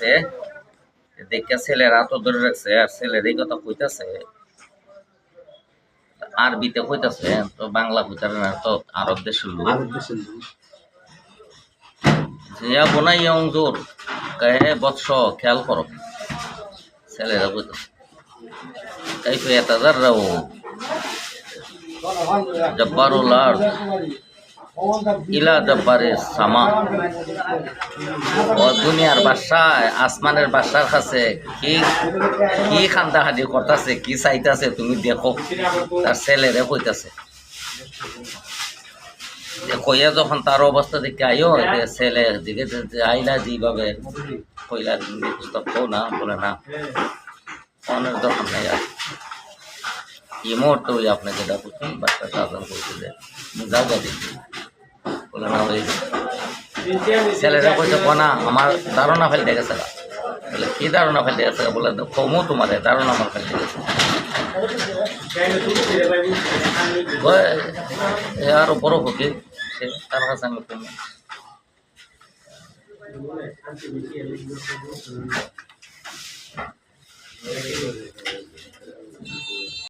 রাখছে দেখে ছেলেরা তো ধরে রাখছে আর ছেলের এই কথা কইতাছে আরবিতে কইতাছে তো বাংলা কইতারে না তো আরব দেশের লোক জিয়া বোনাই জোর কহে বৎস খেয়াল করো ছেলেরা কইতাছে كيف يتذرع جبار الأرض إلى جبار السماء ও দুনিয়ার বাদশাহ আসমানের বাদশার কাছে কি কি খান্দাখান্দি করতেছে কি চাইতেছে তুমি দেখো তার ছেলেরে কইতাছে কইয়া যখন তার অবস্থা দেখে আইও যে ছেলে দিকে আইলা যেভাবে কইলা পুস্তক কো না বলে না অনেক দরকার নাই আর এই মুহূর্তে ওই আপনাকে ডাকুছি বাচ্চাটা আদান করতে দেয় যাও দেখি বলে না ওই ছেলেরা কইছে না আমার ধারণা ফেলতে গেছে বলে কি ধারণা ফেলতে গেছে বলে কমো তোমার ধারণা আমার ফেলতে গেছে আরো বড় হোক সে তার কাছে আমি কমো